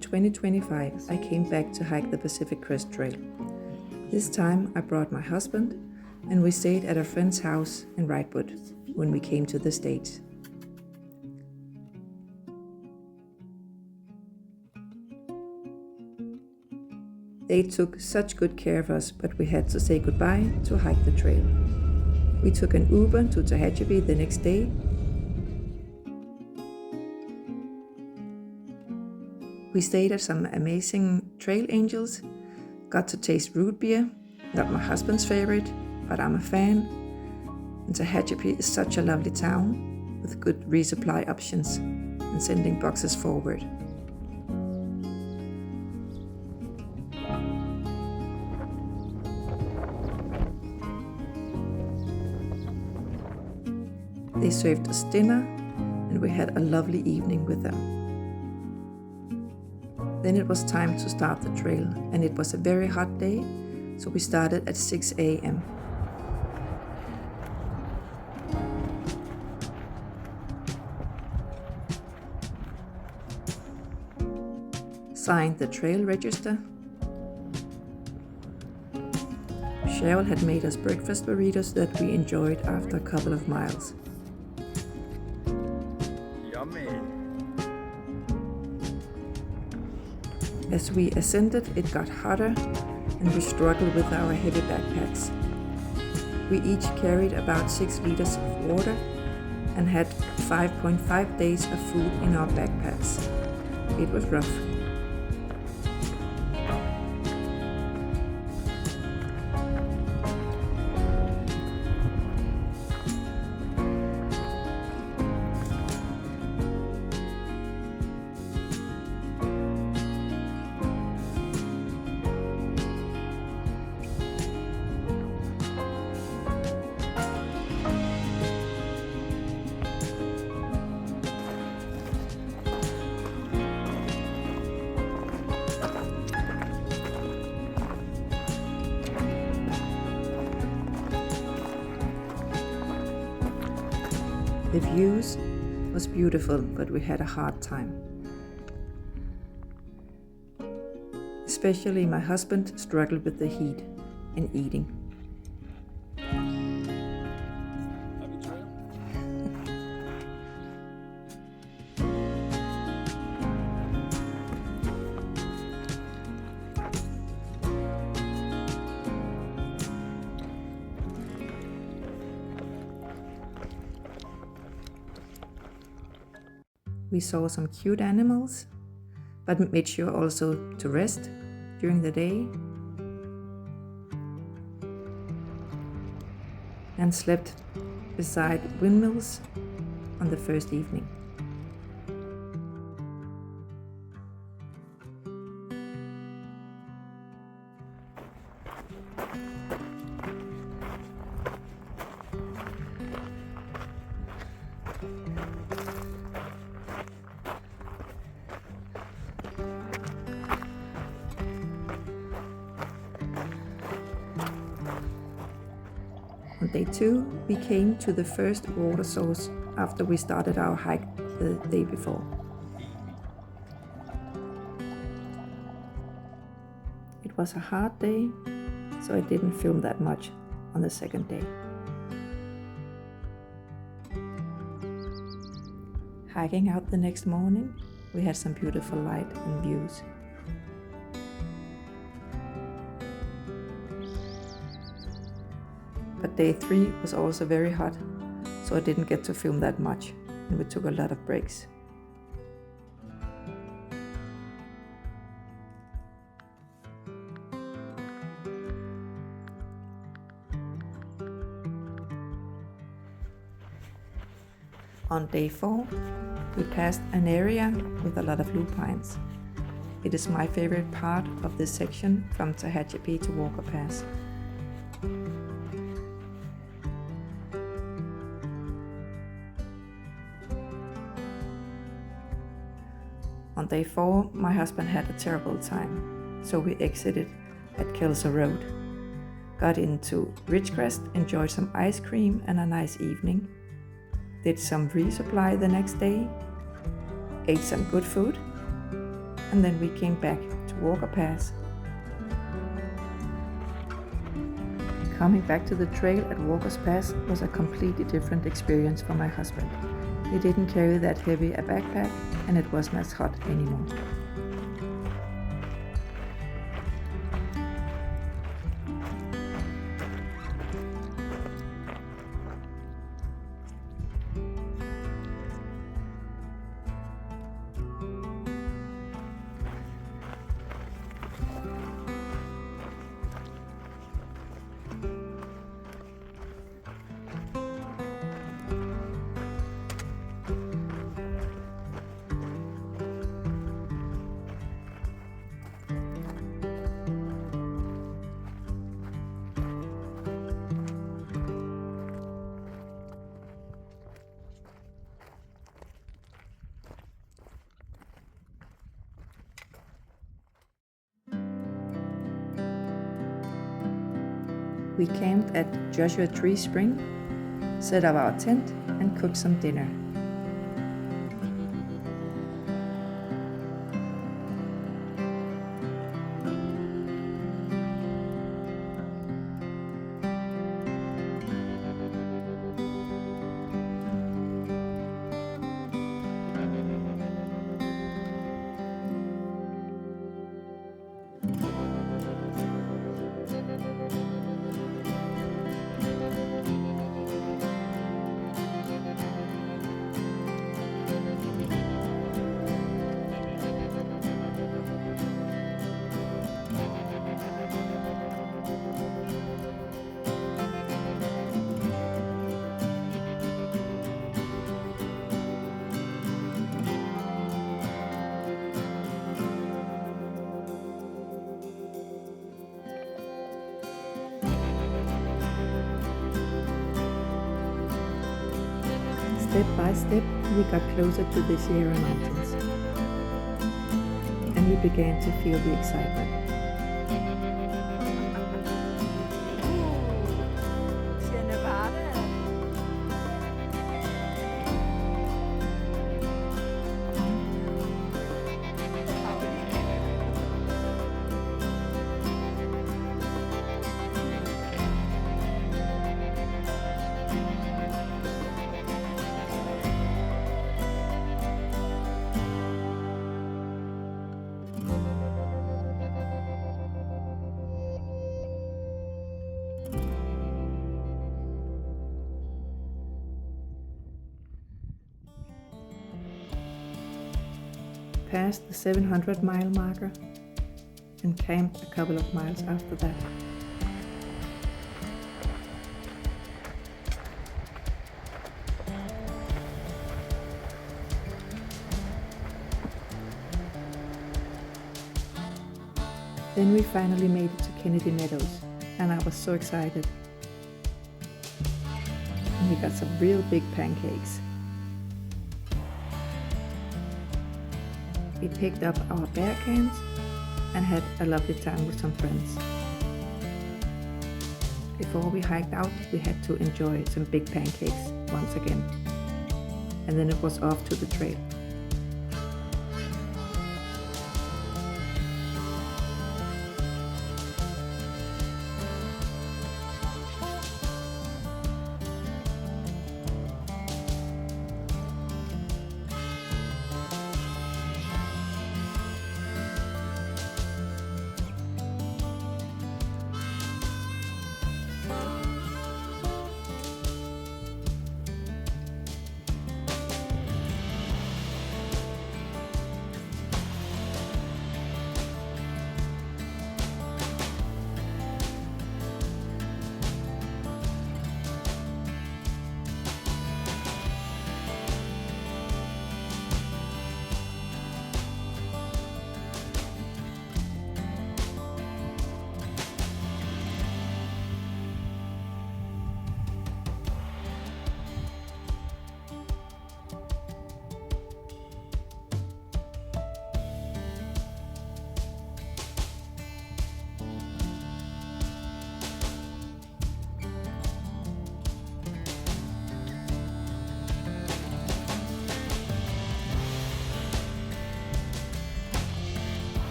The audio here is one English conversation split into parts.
In 2025, I came back to hike the Pacific Crest Trail. This time I brought my husband and we stayed at a friend's house in Wrightwood when we came to the States. They took such good care of us, but we had to say goodbye to hike the trail. We took an Uber to Tehachapi the next day. We stayed at some amazing trail angels, got to taste root beer, not my husband's favorite, but I'm a fan. And Tehachapi is such a lovely town with good resupply options and sending boxes forward. They served us dinner and we had a lovely evening with them. Then it was time to start the trail, and it was a very hot day, so we started at 6 a.m. Signed the trail register. Cheryl had made us breakfast burritos that we enjoyed after a couple of miles. Yummy. As we ascended, it got hotter and we struggled with our heavy backpacks. We each carried about 6 liters of water and had 5.5 days of food in our backpacks. It was rough. The views was beautiful, but we had a hard time. Especially my husband struggled with the heat and eating. Happy trail? We saw some cute animals, but made sure also to rest during the day and slept beside windmills on the first evening. On day 2, we came to the first water source after we started our hike the day before. It was a hard day, so I didn't film that much on the second day. Hiking out the next morning, we had some beautiful light and views. But day 3 was also very hot, so I didn't get to film that much, and we took a lot of breaks. On day 4, we passed an area with a lot of lupines. It is my favorite part of this section from Tehachapi to Walker Pass. On day 4, my husband had a terrible time, so we exited at Kelso Road, got into Ridgecrest, enjoyed some ice cream and a nice evening, did some resupply the next day, ate some good food, and then we came back to Walker Pass. Coming back to the trail at Walker's Pass was a completely different experience for my husband. He didn't carry that heavy a backpack, and it wasn't as hot anymore. We camped at Joshua Tree Spring, set up our tent, and cooked some dinner. Step by step, we got closer to the Sierra Mountains, and we began to feel the excitement. Passed the 700-mile marker and camped a couple of miles after that. Then we finally made it to Kennedy Meadows, and I was so excited. And we got some real big pancakes. We picked up our bear cans and had a lovely time with some friends. Before we hiked out, we had to enjoy some big pancakes once again. And then it was off to the trail.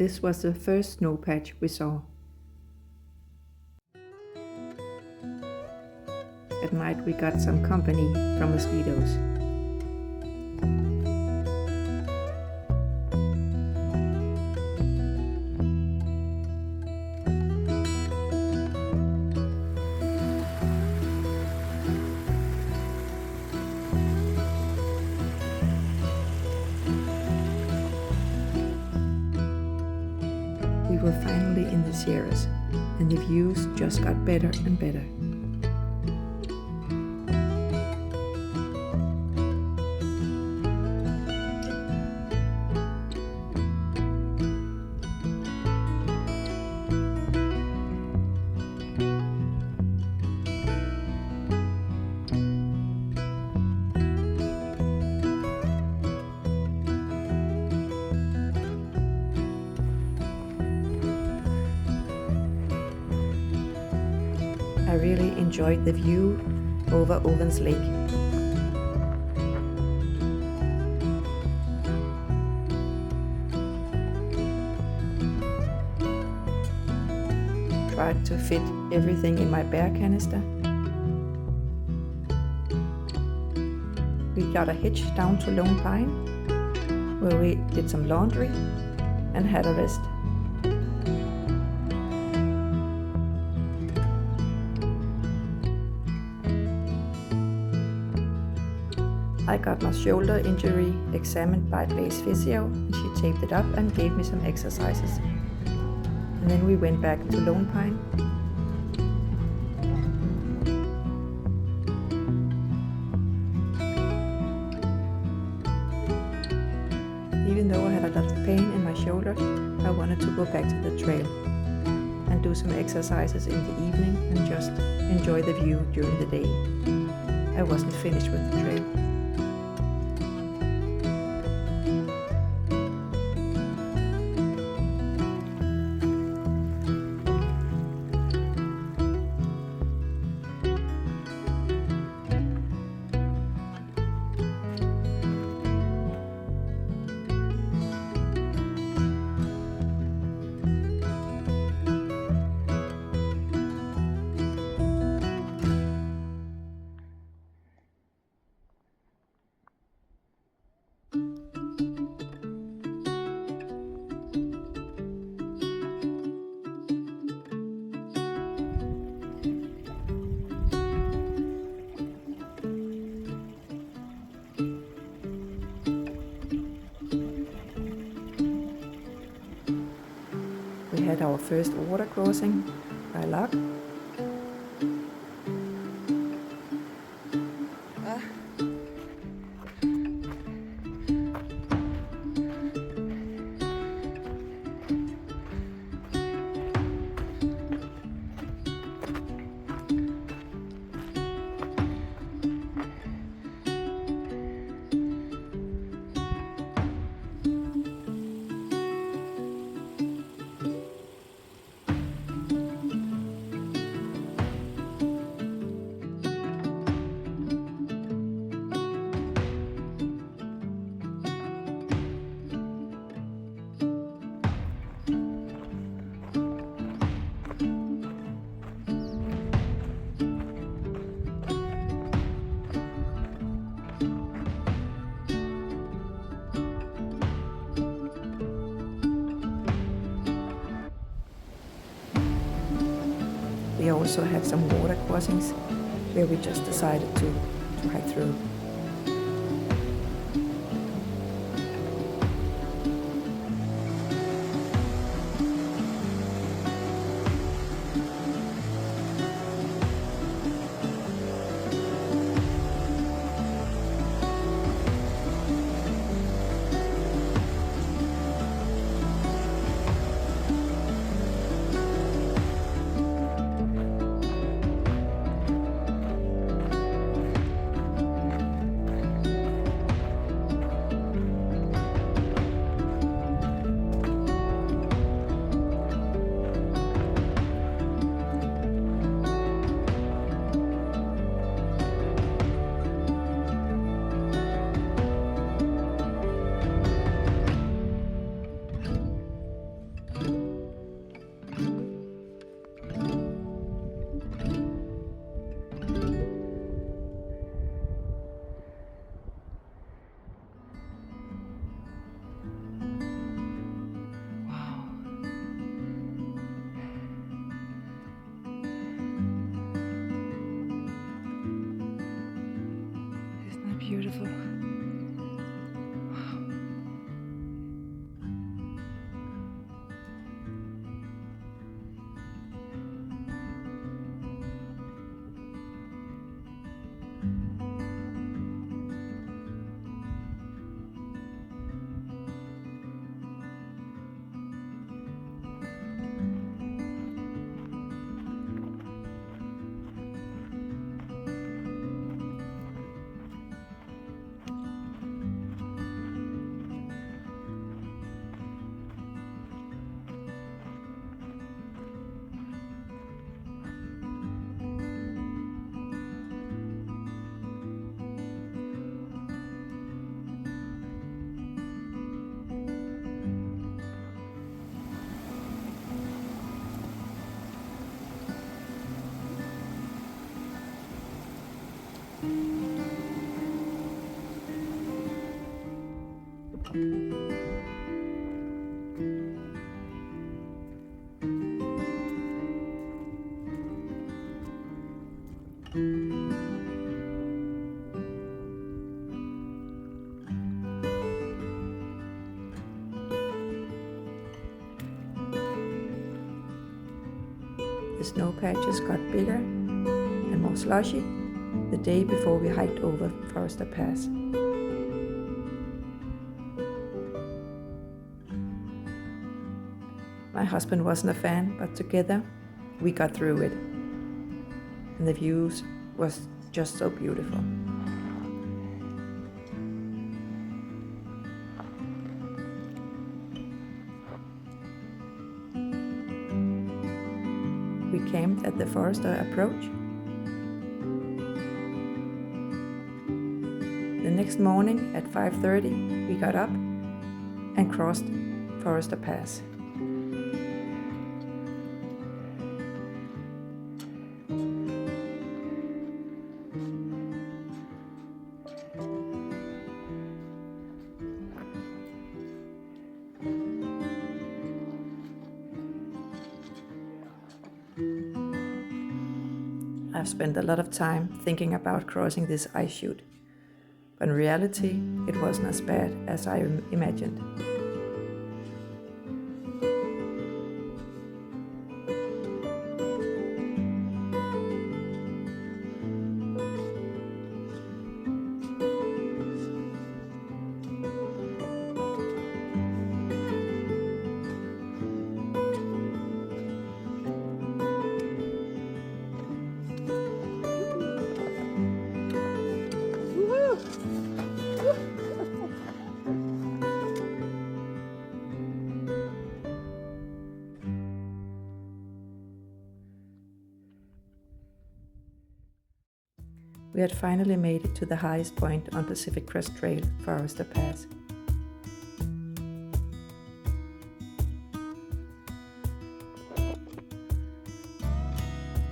this was the first snow patch we saw. At night we got some company from mosquitoes. We were finally in the Sierras, and the views just got better and better. I really enjoyed the view over Owens Lake. Tried to fit everything in my bear canister. We got a hitch down to Lone Pine, where we did some laundry and had a rest. I got my shoulder injury examined by Blaze Physio, and she taped it up and gave me some exercises. And then we went back to Lone Pine. Even though I had a lot of pain in my shoulder, I wanted to go back to the trail and do some exercises in the evening and just enjoy the view during the day. I wasn't finished with the trail. We had our first water crossing by luck. We also had some water crossings where we just decided to hike through. beautiful. The snow patches got bigger and more slushy the day before we hiked over Forester Pass. My husband wasn't a fan, but together we got through it. And the views was just so beautiful. We camped at the Forester approach. The next morning at 5:30 we got up and crossed Forester Pass. I've spent a lot of time thinking about crossing this ice chute, but in reality it wasn't as bad as I imagined. We had finally made it to the highest point on Pacific Crest Trail, Forester Pass.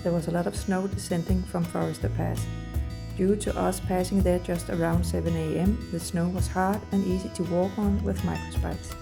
There was a lot of snow descending from Forester Pass. Due to us passing there just around 7 a.m., the snow was hard and easy to walk on with microspikes.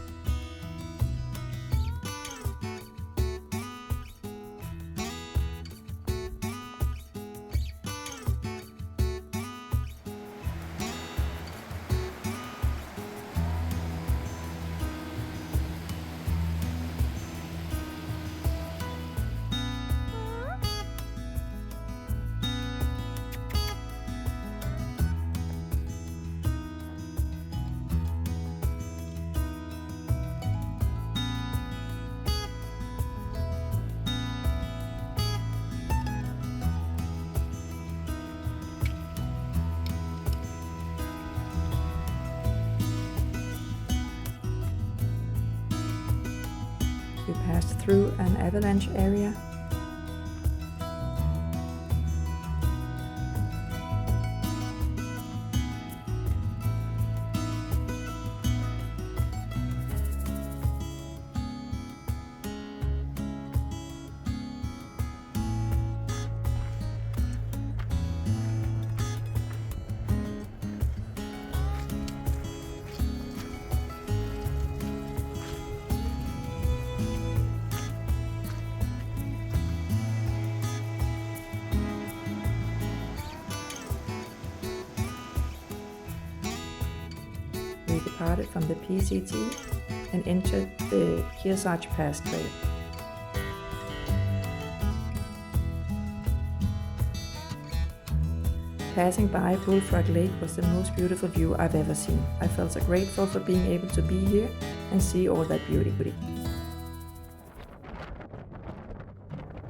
We passed through an avalanche area. we departed from the PCT and entered the Kearsarge Pass Trail. Passing by Bullfrog Lake was the most beautiful view I've ever seen. I felt so grateful for being able to be here and see all that beauty.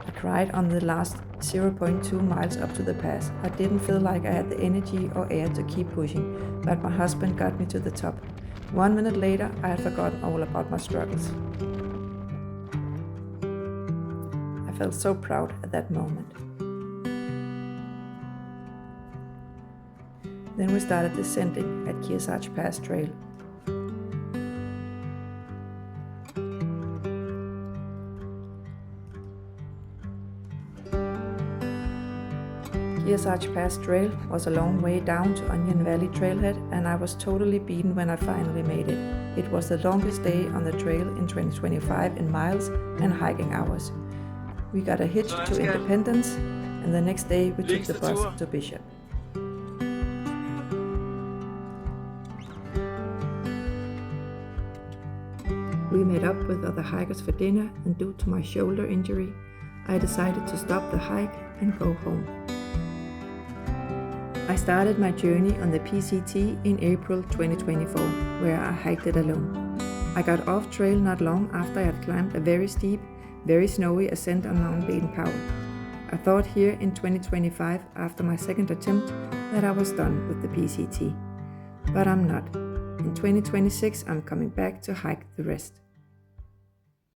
I cried on the last 0.2 miles up to the pass. I didn't feel like I had the energy or air to keep pushing, but my husband got me to the top. 1 minute later, I had forgotten all about my struggles. I felt so proud at that moment. Then we started descending at Kearsarge Pass Trail. Kearsarge Pass Trail was a long way down to Onion Valley Trailhead, and I was totally beaten when I finally made it. It was the longest day on the trail in 2025 in miles and hiking hours. We got a hitch to Independence, and the next day we took the bus to Bishop. We met up with other hikers for dinner, and due to my shoulder injury, I decided to stop the hike and go home. I started my journey on the PCT in April 2024, where I hiked it alone. I got off trail not long after I had climbed a very steep, very snowy ascent on Mount Baden-Powell. I thought here in 2025, after my second attempt, that I was done with the PCT. But I'm not. In 2026, I'm coming back to hike the rest.